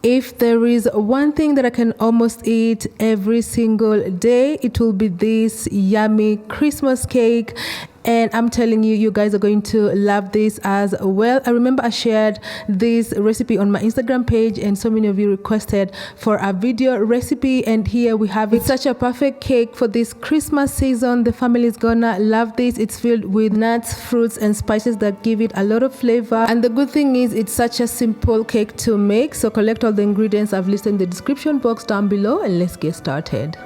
If there is one thing that I can almost eat every single day, it will be this yummy Christmas cake. And I'm telling you, you guys are going to love this as well. I remember I shared this recipe on my Instagram page and so many of you requested for a video recipe, and here we have it. It's such a perfect cake for this Christmas season. The family is gonna love this. It's filled with nuts, fruits and spices that give it a lot of flavor. And the good thing is it's such a simple cake to make. So collect all the ingredients I've listed in the description box down below and let's get started.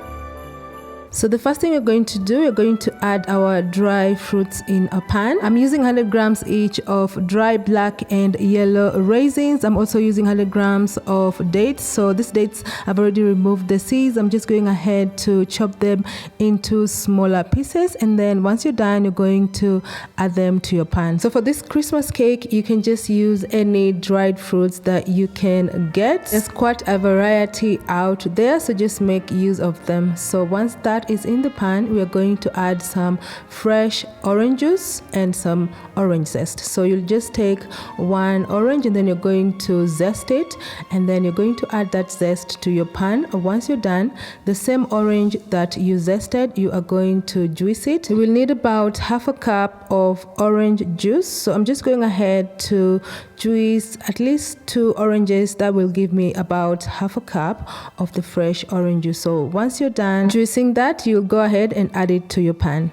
So the first thing we're going to do, we're going to add our dry fruits in a pan. I'm using 100 grams each of dry black and yellow raisins. I'm also using 100 grams of dates. So these dates, I've already removed the seeds. I'm just going ahead to chop them into smaller pieces. And then once you're done, you're going to add them to your pan. So for this Christmas cake, you can just use any dried fruits that you can get. There's quite a variety out there, so just make use of them. So once that is in the pan, we are going to add some fresh orange juice and some orange zest. So you'll just take one orange and then you're going to zest it, and then you're going to add that zest to your pan. Once you're done, the same orange that you zested, you are going to juice it. You will need about half a cup of orange juice. So I'm just going ahead to juice at least 2 oranges. That will give me about half a cup of the fresh orange juice. So once you're done juicing that, you'll go ahead and add it to your pan.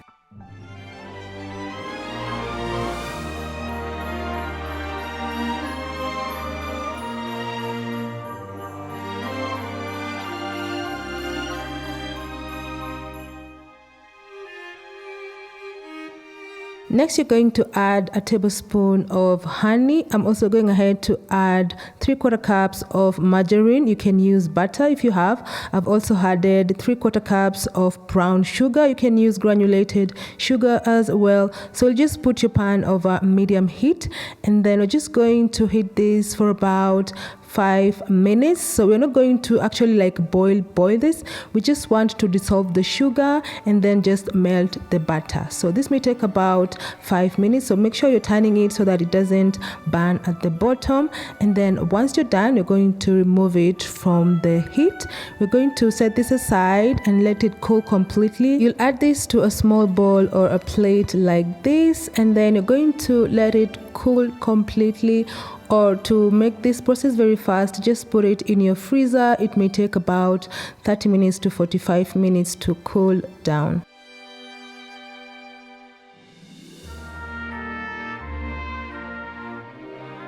Next, you're going to add a tablespoon of honey. I'm also going ahead to add 3/4 cups of margarine. You can use butter if you have. I've also added 3/4 cups of brown sugar. You can use granulated sugar as well. So you'll just put your pan over medium heat, and then we're just going to heat this for about 5 minutes. So we're not going to actually like boil this. We just want to dissolve the sugar and then just melt the butter. So this may take about 5 minutes. So make sure you're turning it so that it doesn't burn at the bottom. And then once you're done, you're going to remove it from the heat. We're going to set this aside and let it cool completely. You'll add this to a small bowl or a plate like this, and then you're going to let it cool completely. Or to make this process very fast, just put it in your freezer. It may take about 30 minutes to 45 minutes to cool down.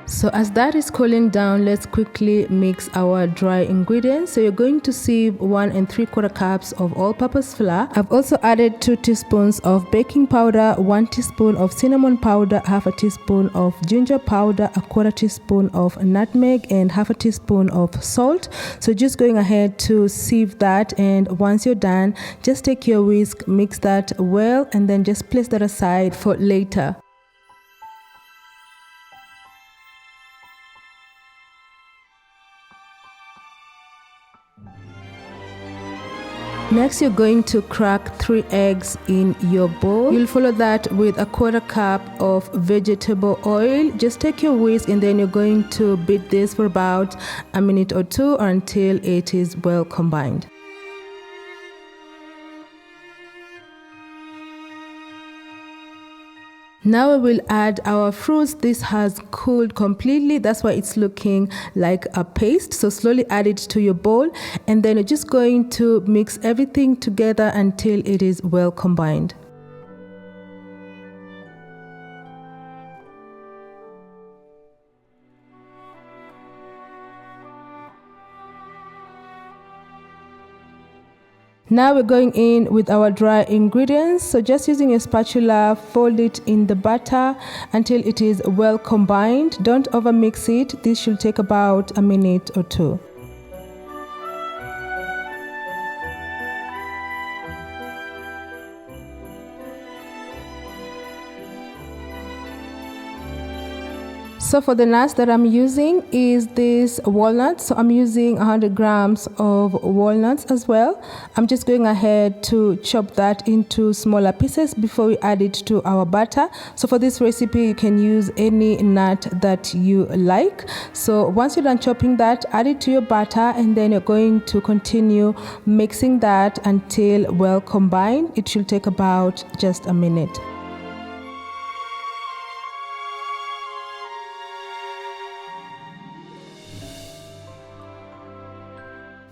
So as that is cooling down, let's quickly mix our dry ingredients. So you're going to sieve 1 3/4 cups of all-purpose flour. I've also added 2 teaspoons of baking powder, 1 teaspoon of cinnamon powder, half a teaspoon of ginger powder, 1/4 teaspoon of nutmeg, and half a teaspoon of salt. So just going ahead to sieve that, and once you're done, just take your whisk, mix that well, and then just place that aside for later. Next, you're going to crack 3 eggs in your bowl. You'll follow that with 1/4 cup of vegetable oil. Just take your whisk and then you're going to beat this for about a minute or 2 or until it is well combined. Now we will add our fruits. This has cooled completely. That's why it's looking like a paste. So slowly add it to your bowl, and then you're just going to mix everything together until it is well combined. Now we're going in with our dry ingredients. So just using a spatula, fold it in the batter until it is well combined. Don't over mix it. This should take about a minute or 2. So for the nuts that I'm using is this walnuts. So I'm using 100 grams of walnuts as well. I'm just going ahead to chop that into smaller pieces before we add it to our butter. So for this recipe, you can use any nut that you like. So once you're done chopping that, add it to your butter, and then you're going to continue mixing that until well combined. It should take about just a minute.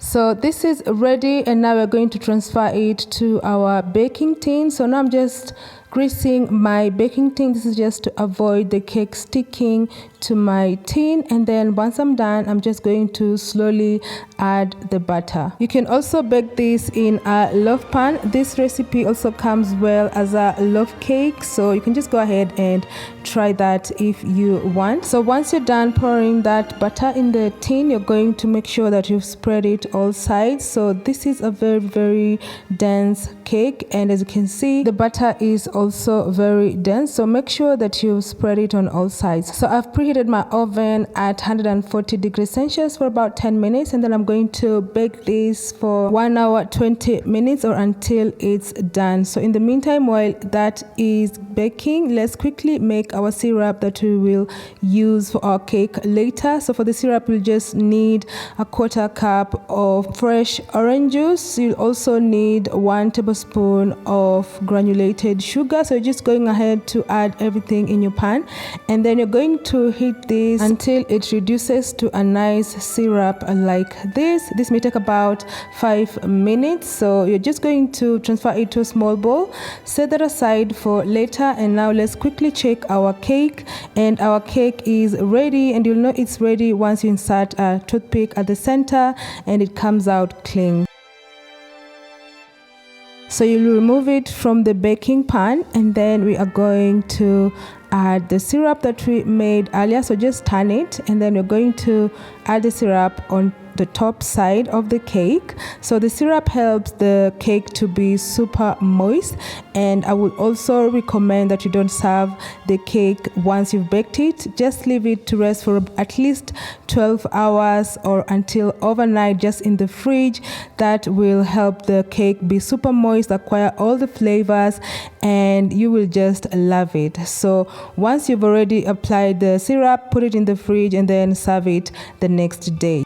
So this is ready, and now we're going to transfer it to our baking tin. So now I'm just greasing my baking tin. This is just to avoid the cake sticking to my tin, and then once I'm done, I'm just going to slowly add the butter. You can also bake this in a loaf pan. This recipe also comes well as a loaf cake, so you can just go ahead and try that if you want. So once you're done pouring that butter in the tin, you're going to make sure that you've spread it all sides. So this is a very dense cake, and as you can see, the butter is also very dense, so make sure that you spread it on all sides. So I've preheated my oven at 140 degrees Celsius for about 10 minutes, and then I'm going to bake this for 1 hour 20 minutes or until it's done. So in the meantime, while that is baking, let's quickly make our syrup that we will use for our cake later. So for the syrup, we'll just need a 1/4 cup of fresh orange juice. You'll also need 1 tablespoon of granulated sugar. So you're just going ahead to add everything in your pan, and then you're going to heat this until it reduces to a nice syrup like this. This may take about 5 minutes. So you're just going to transfer it to a small bowl, set that aside for later, and now let's quickly check our cake. And our cake is ready, and you'll know it's ready once you insert a toothpick at the center and it comes out clean. So you'll remove it from the baking pan, and then we are going to add the syrup that we made earlier. So just turn it, and then we're going to add the syrup on the top side of the cake. So the syrup helps the cake to be super moist, and I would also recommend that you don't serve the cake once you've baked it. Just leave it to rest for at least 12 hours or until overnight, just in the fridge. That will help the cake be super moist, acquire all the flavors, and you will just love it. So once you've already applied the syrup, put it in the fridge and then serve it the next day.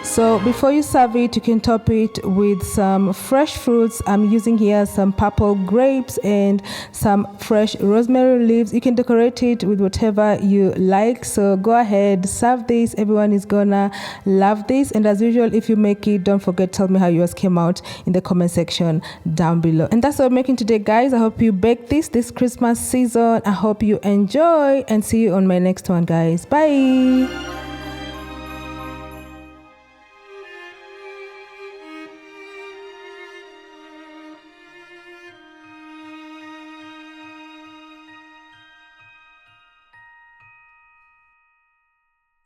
So before you serve it, you can top it with some fresh fruits. I'm using here some purple grapes and some fresh rosemary leaves. You can decorate it with whatever you like. So go ahead, serve this. Everyone is gonna love this. And as usual, if you make it, don't forget, tell me how yours came out in the comment section down below. And that's what I'm making today, guys. I hope you bake this Christmas season. I hope you enjoy, and see you on my next one, guys. Bye.